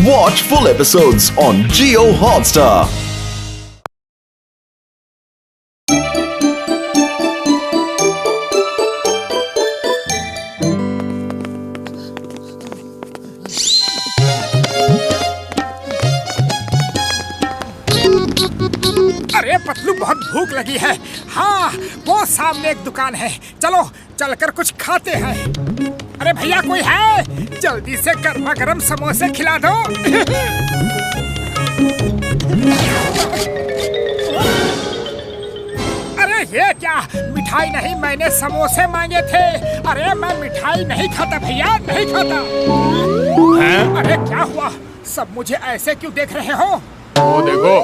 Watch full episodes on Jio Hotstar. अरे पतलू, बहुत भूख लगी है। हाँ, वो सामने एक दुकान है, चलो चलकर कुछ खाते हैं। अरे भैया, कोई है? जल्दी से गर्मा गर्म समोसे खिला दो। अरे ये क्या, मिठाई नहीं, मैंने समोसे मांगे थे। अरे मैं मिठाई नहीं खाता भैया, नहीं खाता। अरे क्या हुआ, सब मुझे ऐसे क्यों देख रहे हो? वो देखो।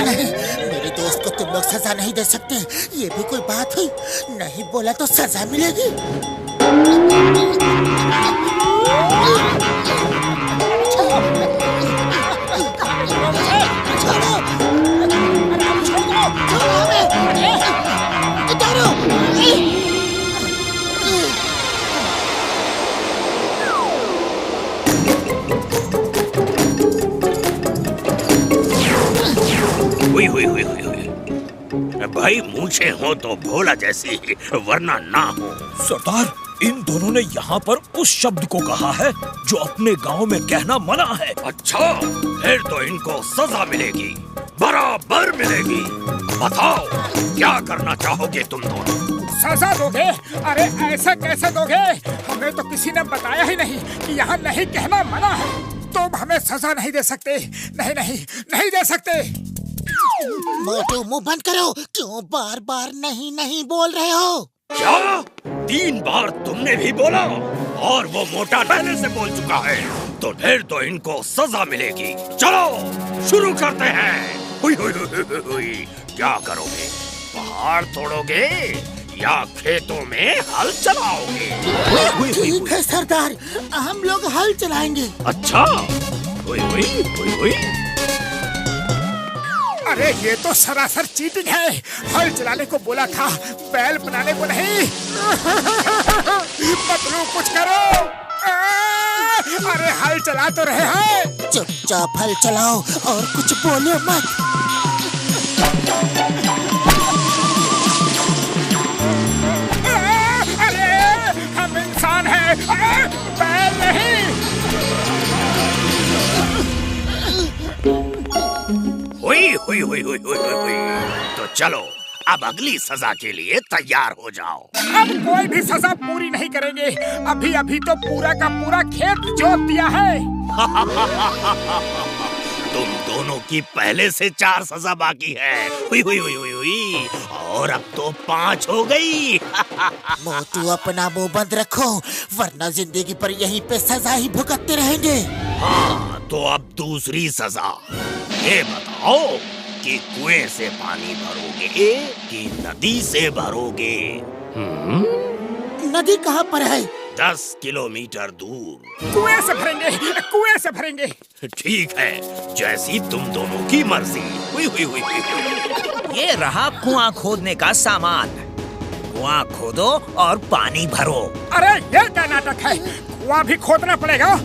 मेरे दोस्त को तुम लोग सजा नहीं दे सकते, ये भी कोई बात हुई? नहीं बोला तो सजा मिलेगी। हुई हुई हुई हुई हुई। भाई मूछे हो तो भोला जैसी, वरना ना हो। सरदार, इन दोनों ने यहाँ पर उस शब्द को कहा है जो अपने गांव में कहना मना है। अच्छा, फिर तो इनको सजा मिलेगी, बराबर मिलेगी। बताओ क्या करना चाहोगे तुम दोनों? सजा दोगे? अरे ऐसा कैसे दोगे? हमें तो किसी ने बताया ही नहीं कि यहाँ नहीं कहना मना है। तुम हमें सजा नहीं दे सकते। नहीं नहीं, नहीं दे सकते। मोटू, मुंह बंद करो। क्यों बार बार नहीं नहीं बोल रहे हो? क्या 3 बार तुमने भी बोला? और वो मोटा पहले से बोल चुका है, तो फिर तो इनको सजा मिलेगी। चलो शुरू करते हैं। हुई हुई हुई हुई हुई। क्या करोगे? पहाड़ तोड़ोगे या खेतों में हल चलाओगे? ठीक है सरदार, हम लोग हल चलाएंगे। अच्छा, हुई हुई हुई हुई। अरे ये तो सरासर चीटिंग है। हल चलाने को बोला था, बैल बनाने को नहीं। पतलू, कुछ करो। अरे हल चला तो रहे हैं। चुपचाप हल चलाओ और कुछ बोलो मत। अरे हम इंसान हैं, बैल नहीं। हुई हुई हुई हुई हुई हुई। तो चलो अब अगली सजा के लिए तैयार हो जाओ। अब कोई भी सजा पूरी नहीं करेंगे। अभी अभी तो पूरा का पूरा खेत जोत दिया है। तुम दोनों की पहले से 4 सजा बाकी है। हुई हुई हुई हुई हुई। और अब तो 5 हो गई। मोटू, अपना मुंह बंद रखो, वरना जिंदगी पर यहीं पे सजा ही भुगतते रहेंगे। हाँ, तो अब दूसरी सजा। ये बताओ कि कुएं से पानी भरोगे कि नदी से भरोगे? नदी कहाँ पर है? 10 किलोमीटर दूर। कुएं से भरेंगे, कुएं से भरेंगे। ठीक है, जैसी तुम दोनों की मर्जी। हुई हुई हुई हुई। ये रहा कुआं खोदने का सामान। कुआं खोदो और पानी भरो। अरे ये क्या नाटक है? कुआं भी खोदना पड़ेगा?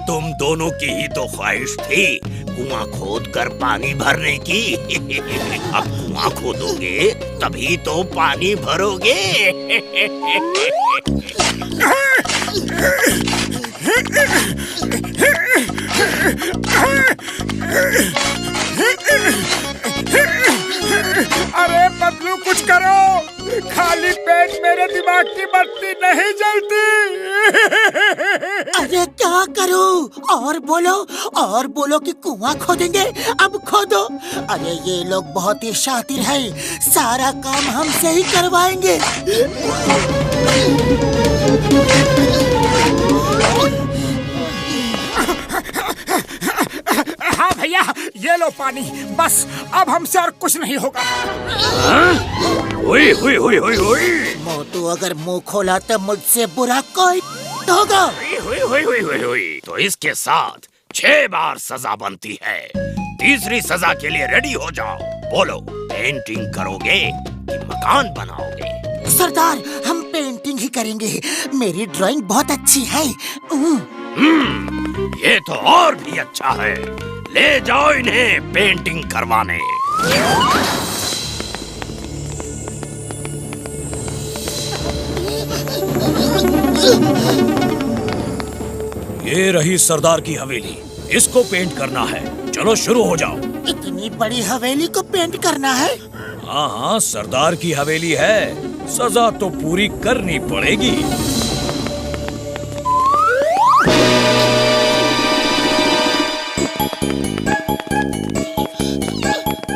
तुम दोनों की ही तो ख्वाहिश थी कुआं खोद कर पानी भरने की। अब कुआं खोदोगे तभी तो पानी भरोगे। अरे पतलू, कुछ करो। खाली पेट मेरे दिमाग की बत्ती नहीं जलती। अरे क्या करूं? और बोलो कि कुआं खोदेंगे। अब खोदो। अरे ये लोग बहुत ही शातिर हैं, सारा काम हमसे ही करवाएंगे। हाँ भैया, ये लो पानी। बस अब हमसे और कुछ नहीं होगा। हुई हुई हुई हुई हुई। मोटू, अगर मुंह खोला तो मुझसे बुरा कोई होगा। हुई हुई हुई हुई हुई हुई। तो इसके साथ 6 बार सजा बनती है। तीसरी सजा के लिए रेडी हो जाओ। बोलो, पेंटिंग करोगे कि मकान बनाओगे? सरदार, हम पेंटिंग ही करेंगे। मेरी ड्राइंग बहुत अच्छी है। ये तो और भी अच्छा है। ले जाओ इन्हें पेंटिंग करवाने। ये रही सरदार की हवेली, इसको पेंट करना है। चलो शुरू हो जाओ। इतनी बड़ी हवेली को पेंट करना है? हाँ हाँ, सरदार की हवेली है, सजा तो पूरी करनी पड़ेगी।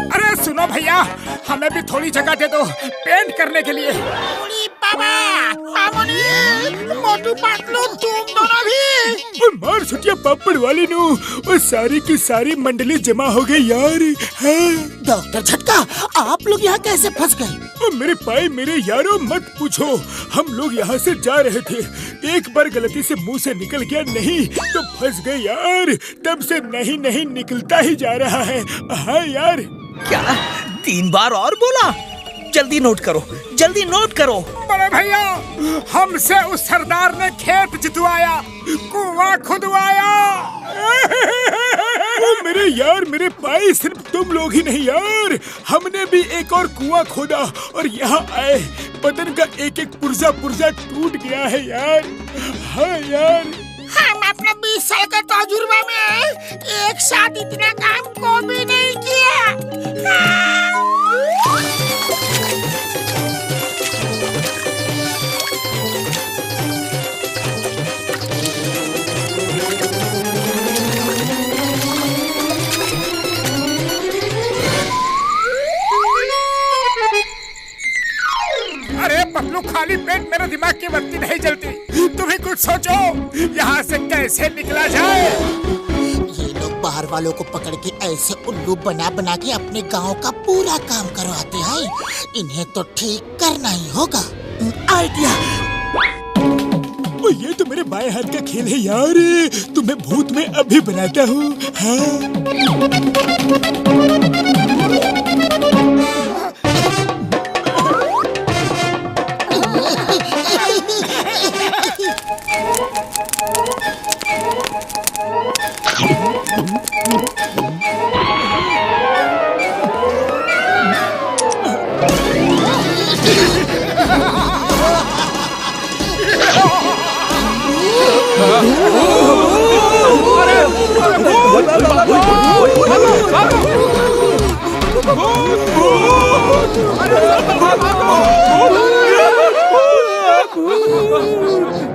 अरे सुनो भैया, हमें भी थोड़ी जगह दे दो पेंट करने के लिए। मोटू पतलू, तुम दोनों भी। मार छुटिया पापड़ वाली नु, वो सारी की सारी मंडली जमा हो गई यार। डॉक्टर झटका, आप लोग यहाँ कैसे फंस गए? मेरे भाई मेरे यारों मत पूछो, हम लोग यहाँ से जा रहे थे, एक बार गलती से मुंह से निकल गया नहीं तो फंस गए यार। तब से नहीं नहीं निकलता ही जा रहा है। हाँ यार। क्या 3 बार और बोला? जल्दी नोट करो, जल्दी नोट करो। बड़े भैया, हमसे उस सरदार ने खेत जितवाया, कुआं खुदवाया। मेरे यार मेरे भाई, सिर्फ तुम लोग ही नहीं यार, हमने भी एक और कुआं खोदा और यहाँ आए। बदन का एक एक पुर्जा पुर्जा टूट गया है यार। हाँ यार, हम अपने 20 साल के तजुर्बे में एक साथ इतना काम को भी नहीं किया। अरे पतलू, खाली पेट मेरे दिमाग की बत्ती नहीं जलती। तुम ही कुछ सोचो, यहाँ से कैसे निकला जाए। ये लोग बाहर वालों को पकड़ के ऐसे उल्लू बना बना के अपने गांव का पूरा काम करवाते हैं। इन्हें तो ठीक करना ही होगा। आइडिया। ये तो मेरे बाएं हाथ का खेल है यार, तुम्हें भूत में अभी बनाता हूँ।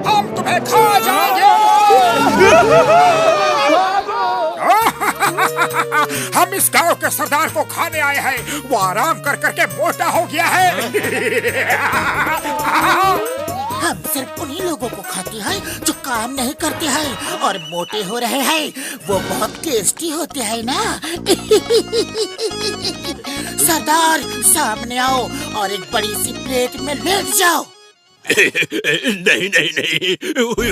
हम तुम्हें खा जाएंगे। हम इस गांव के सरदार को खाने आए हैं, वो आराम कर करके मोटा हो गया है। हम सिर्फ उन्हीं लोगों को खाते हैं जो काम नहीं करते हैं और मोटे हो रहे हैं। वो बहुत टेस्टी होते हैं ना। सरदार, सामने आओ और एक बड़ी सी प्लेट में लेट जाओ। नहीं नहीं नहीं, उई,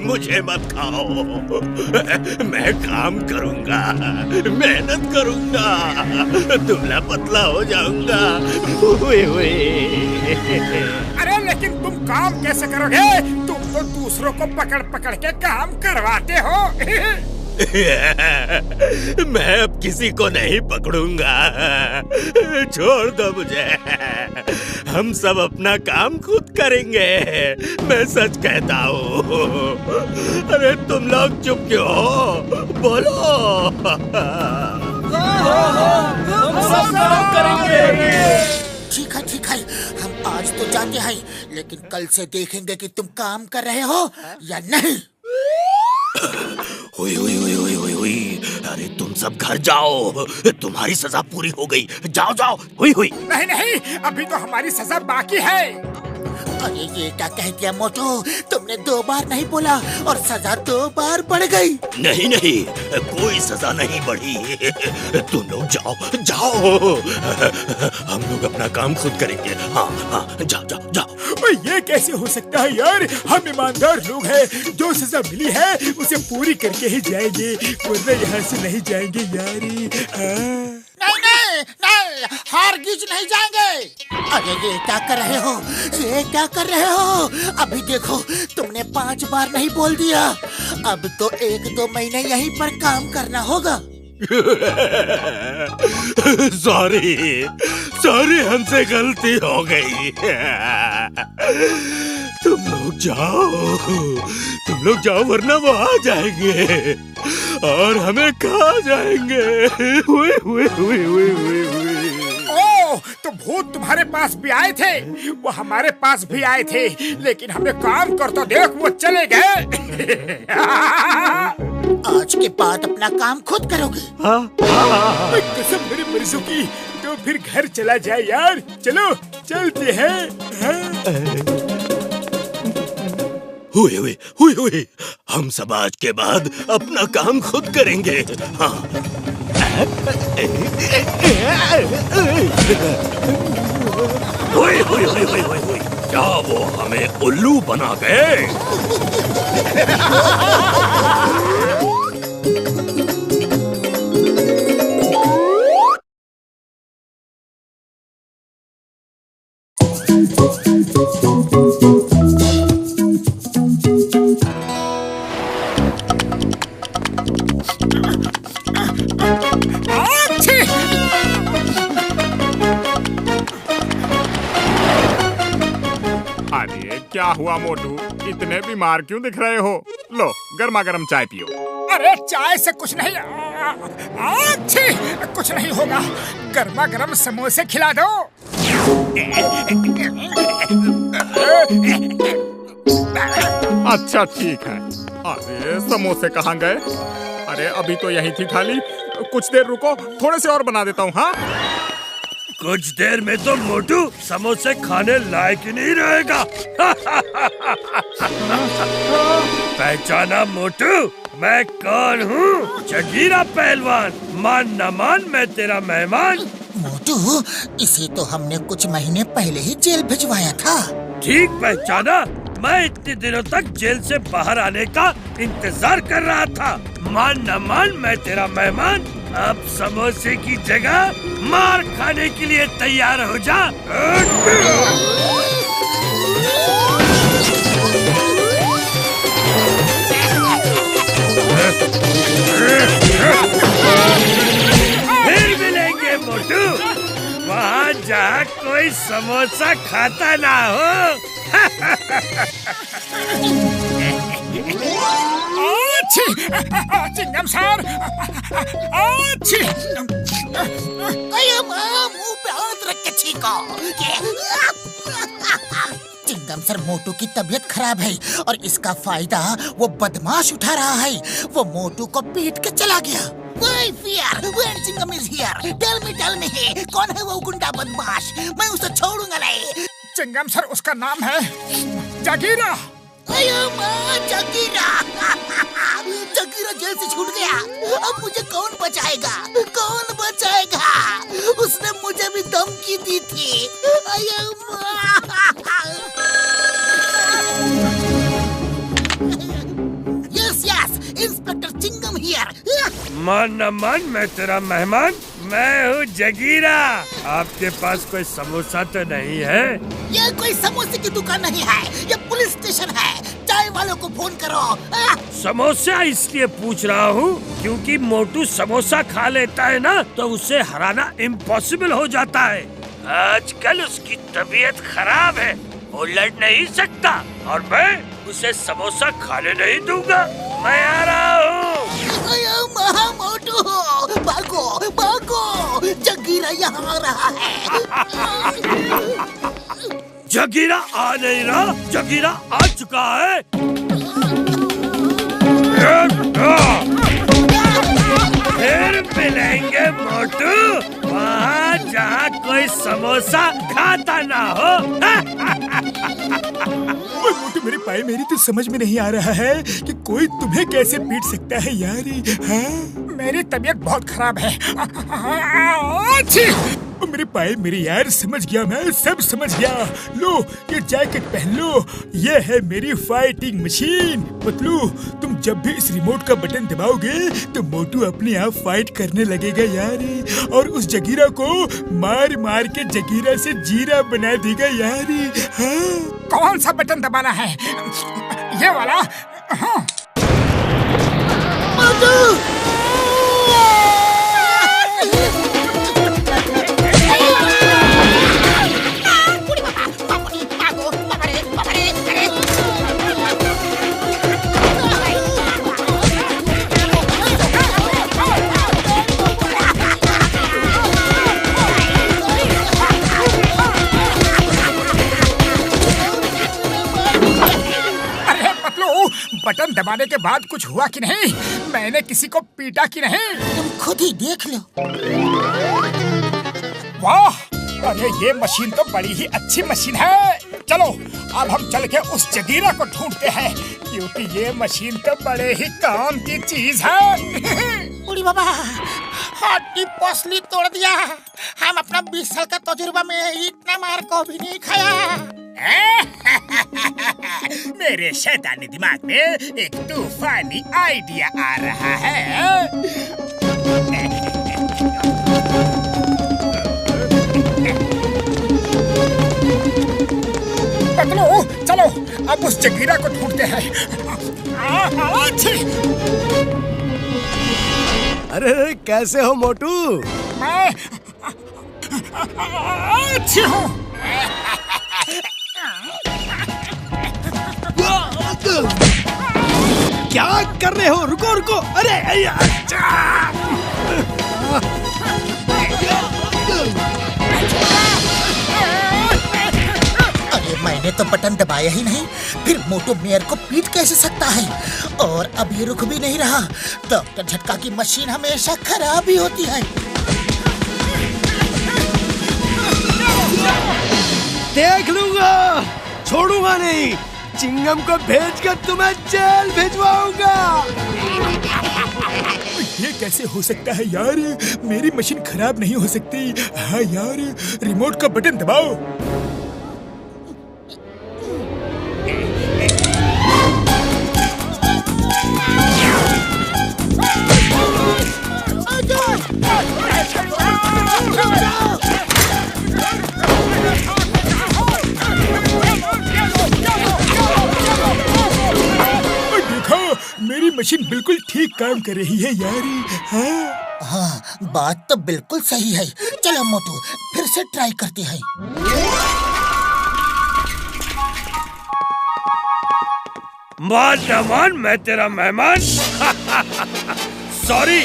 मुझे मत खाओ। मैं काम करूंगा, मेहनत करूंगा, दुबला पतला हो जाऊंगा। अरे लेकिन तुम काम कैसे करोगे? तुम तो दूसरों को पकड़ पकड़ के काम करवाते हो। मैं अब किसी को नहीं पकड़ूंगा, छोड़ दो मुझे। हम सब अपना काम खुद करेंगे, मैं सच कहता हूँ। अरे तुम लोग चुप क्यों हो? बोलो। हम सब काम करेंगे। ठीक है, हम आज तो जाते हैं, लेकिन कल से देखेंगे कि तुम काम कर रहे हो या नहीं। हुई, अरे तुम सब घर जाओ, तुम्हारी सजा पूरी हो गई। जाओ जाओ। हुई। नहीं, अभी तो हमारी सजा बाकी है। अरे ये क्या कह दिया मोटू? तुमने 2 बार नहीं बोला और सजा 2 बार बढ़ गई। नहीं, कोई सजा नहीं बढ़ी। तुम लोग जाओ। हम लोग अपना काम खुद करेंगे। हाँ, जाओ। ये कैसे हो सकता है यार? हम ईमानदार लोग हैं, जो सजा मिली है उसे पूरी करके ही जाएंगे, वरना यहाँ से नहीं जाएंगे यार। नहीं, बीच नहीं जाएंगे। अरे ये क्या कर रहे हो, ये क्या कर रहे हो? अभी देखो तुमने 5 बार नहीं बोल दिया। अब तो 1-2 महीने यहीं पर काम करना होगा। सॉरी हमसे गलती हो गई। तुम लोग जाओ वरना वो आ जाएंगे और हमें खा जाएंगे। ओह, तो भूत तुम्हारे पास भी आए थे, वो हमारे पास भी आए थे, लेकिन हमने काम करता देख वो चले गए। आज के बाद अपना काम खुद करोगे? कसम मेरे मर्जों की। तो फिर घर चला जाए यार, चलो चलते हैं। हुई हम सब आज के बाद अपना काम खुद करेंगे। हाँ। हुई। क्या वो हमें उल्लू बना गए? अरे क्या हुआ मोटू, इतने बीमार क्यों दिख रहे हो? लो गर्मा गर्म चाय पियो। अरे चाय से कुछ नहीं, कुछ नहीं होगा। गर्मा गर्म समोसे खिला दो। अच्छा ठीक है। अरे समोसे कहाँ गए? अरे अभी तो यही थी थाली, कुछ देर रुको, थोड़े से और बना देता हूँ। हाँ कुछ देर में तो मोटू समोसे खाने लायक ही नहीं रहेगा। पहचाना मोटू, मैं कौन हूँ? जगीरा पहलवान। मान न मान मैं तेरा मेहमान। मोटू, इसे तो हमने कुछ महीने पहले ही जेल भिजवाया था। ठीक पहचाना, मैं इतने दिनों तक जेल से बाहर आने का इंतजार कर रहा था। मान न मान मैं तेरा मेहमान। अब समोसे की जगह मार खाने के लिए तैयार हो जा। फिर मिलेंगे मोटू, वहाँ जहाँ कोई समोसा खाता ना हो। चिंगम सर, मुंह पे हाथ रख के छीको। चिंगम सर, मोटू की तबीयत खराब है और इसका फायदा वो बदमाश उठा रहा है। वो मोटू को पीट के चला गया। Chingam is here. Tell me, कौन है वो गुंडा बदमाश? मैं उसे छोड़ूंगा नहीं। चिंगम सर, उसका नाम है जगीरा। जगीरा जेल से छूट गया। अब मुझे कौन बचाएगा? उसने मुझे भी धमकी दी थी। Yes, inspector Chingam here. मान न मान मैं तेरा मेहमान। मैं हूँ जगीरा। आपके पास कोई समोसा तो नहीं है? ये कोई समोसे की दुकान नहीं है, ये पुलिस स्टेशन है। चाय वालों को फोन करो। समोसा इसलिए पूछ रहा हूँ क्योंकि मोटू समोसा खा लेता है ना, तो उसे हराना इम्पॉसिबल हो जाता है। आजकल उसकी तबीयत खराब है, वो लड़ नहीं सकता और मैं उसे समोसा खाने नहीं दूंगा। मैं आ रहा हूँ। मोटू, भागो, जगीरा यहाँ आ रहा है। जगीरा आ नहीं रहा, जगीरा आ चुका है। फिर मिलेंगे मोटू, वहाँ जहाँ कोई समोसा खाता ना हो। मोटू, मेरे भाई, मेरी तो समझ में नहीं आ रहा है कि कोई तुम्हें कैसे पीट सकता है यार। हाँ? मेरी तबीयत बहुत खराब है। मेरे पाए मेरे यार, समझ गया, मैं सब समझ गया। लो ये जैकेट पहन लो, ये है मेरी फाइटिंग मशीन। पतलू तुम जब भी इस रिमोट का बटन दबाओगे तो मोटू अपने आप फाइट करने लगेगा यार, और उस जगीरा को मार मार के जगीरा से जीरा बना देगा यार। हाँ। कौन सा बटन दबाना है? ये वाला? हाँ। बटन दबाने के बाद कुछ हुआ कि नहीं? मैंने किसी को पीटा कि नहीं? तुम खुद ही देख लो। वाह, अरे ये मशीन तो बड़ी ही अच्छी मशीन है। चलो अब हम चल के उस जगीरा को ढूंढते हैं, क्योंकि ये मशीन तो बड़े ही काम की चीज है। बूढ़ी बाबा, हड्डी पसली तोड़ दिया। हम अपना 20 साल का तजुर्बा में इतना मार को भी नहीं खाया। मेरे शैतानी दिमाग में एक तूफानी आइडिया आ रहा है। पतलू चलो अब उस जगीरा को ढूंढते हैं। अरे कैसे हो मोटू? मैं अच्छी हूँ। क्या कर रहे हो? रुको रुको। अरे अरे मैंने तो बटन दबाया ही नहीं, फिर मोटू मेयर को पीट कैसे सकता है? और अब ये रुक भी नहीं रहा। डॉक्टर झटका की मशीन हमेशा खराब ही होती है। देख लूंगा, छोड़ूंगा नहीं। चिंगम को भेजकर तुम्हें जेल भिजवाऊंगा। ये कैसे हो सकता है यार? मेरी मशीन खराब नहीं हो सकती। हाँ यार, रिमोट का बटन दबाओ। मेरी मशीन बिल्कुल ठीक काम कर रही है यारी। हाँ, बात तो बिल्कुल सही है। चलो मोटू, फिर से ट्राई करते हैं। मान न मान, मैं तेरा मेहमान। सॉरी,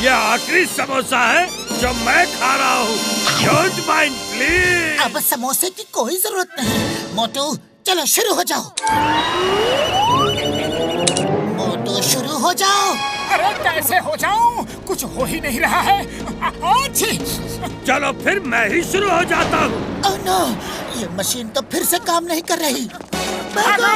ये आखिरी समोसा है जो मैं खा रहा हूँ। Don't mind please. अब समोसे की कोई जरूरत नहीं। मोटू चलो शुरू हो जाओ। मोटू शुरू हो जाओ। अरे कैसे हो जाऊं? कुछ हो ही नहीं रहा है। चलो फिर मैं ही शुरू हो जाता हूँ। ओह नो, ये मशीन तो फिर से काम नहीं कर रही। भागो!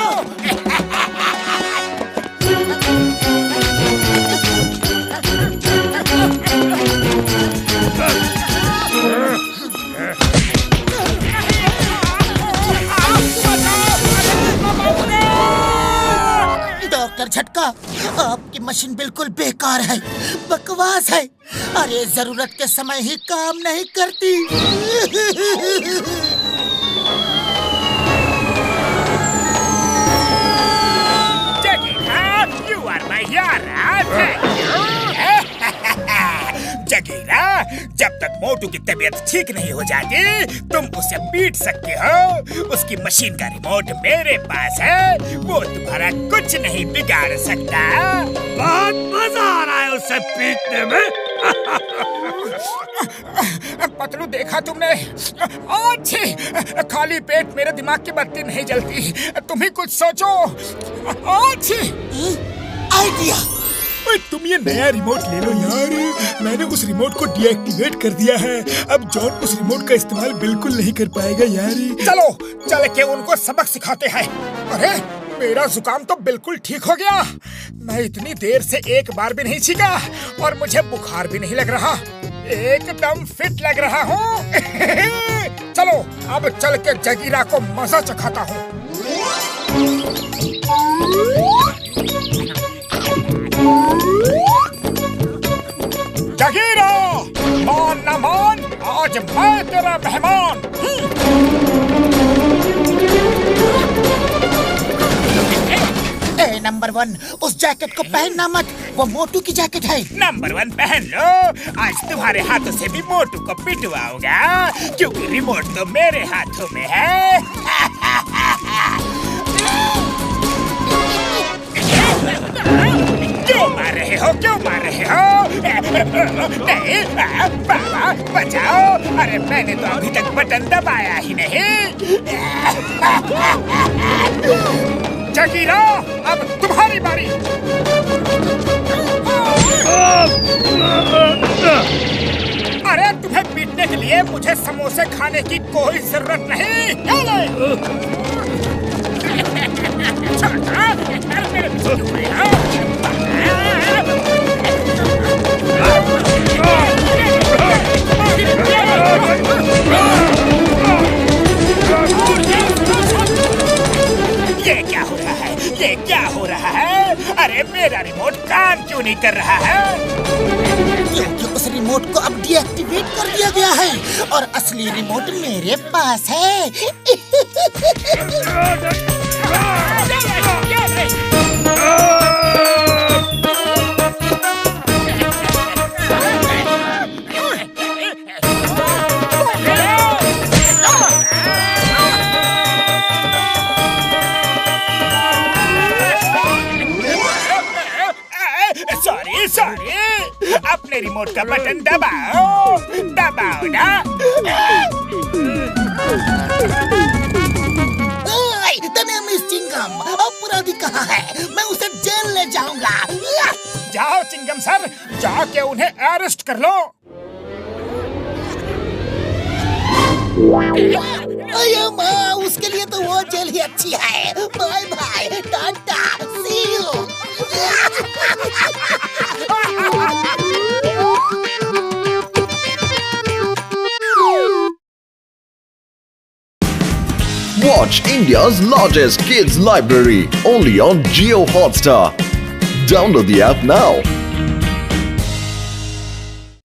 डॉक्टर झटका, आपकी मशीन बिल्कुल बेकार है, बकवास है। अरे जरूरत के समय ही काम नहीं करती। जगीरा, जब तक मोटू की तबीयत ठीक नहीं हो जाती तुम उसे पीट सकते हो। उसकी मशीन का रिमोट मेरे पास है, वो तुम्हारा कुछ नहीं बिगाड़ सकता। बहुत मजा आ रहा है उसे पीटने में। पतलू देखा तुमने? अच्छी, खाली पेट मेरे दिमाग की बत्ती नहीं जलती। तुम ही कुछ सोचो। अच्छी आइडिया। तुम ये नया रिमोट ले लो यार। मैंने उस रिमोट को डीएक्टिवेट कर दिया है। अब जॉन उस रिमोट का इस्तेमाल बिल्कुल नहीं कर पाएगा यार। चलो चल के उनको सबक सिखाते हैं। अरे मेरा जुकाम तो बिल्कुल ठीक हो गया। मैं इतनी देर से एक बार भी नहीं छींका और मुझे बुखार भी नहीं लग रहा। एकदम फिट लग रहा हूँ। चलो अब चल के जगीरा को मजा चखाता हूँ। जगीरा, मान ना मान, आज मैं तेरा मेहमान। नंबर 1, उस जैकेट को पहनना मत, वो मोटू की जैकेट है। नंबर 1 पहन लो, आज तुम्हारे हाथों से भी मोटू को पिटवाऊंगा, क्योंकि रिमोट तो मेरे हाथों में है। क्यों मार रहे हो, क्यों मार रहे हो? नहीं, बाबा बचाओ। अरे मैंने तो अभी तक बटन दबाया ही नहीं। जगीरा, अब तुम्हारी बारी। अरे तुम्हें पीटने के लिए मुझे समोसे खाने की कोई जरूरत नहीं। ये क्या हो रहा है? ये क्या हो रहा है? अरे मेरा रिमोट काम क्यों नहीं कर रहा है? क्योंकि उस रिमोट को अब डीएक्टिवेट कर दिया गया है और असली रिमोट मेरे पास है। सॉरी, अपने रिमोट का बटन दबाओ, दबाओ ना। चिंगम, अपराधी कहाँ है? मैं उसे जेल ले जाऊंगा। जाओ चिंगम सर, जाके उन्हें अरेस्ट कर लो। अरे माँ, उसके लिए तो वो जेल ही अच्छी है। Bye bye, tata, see you. Watch India's largest kids library only on Jio Hotstar. Download the app now.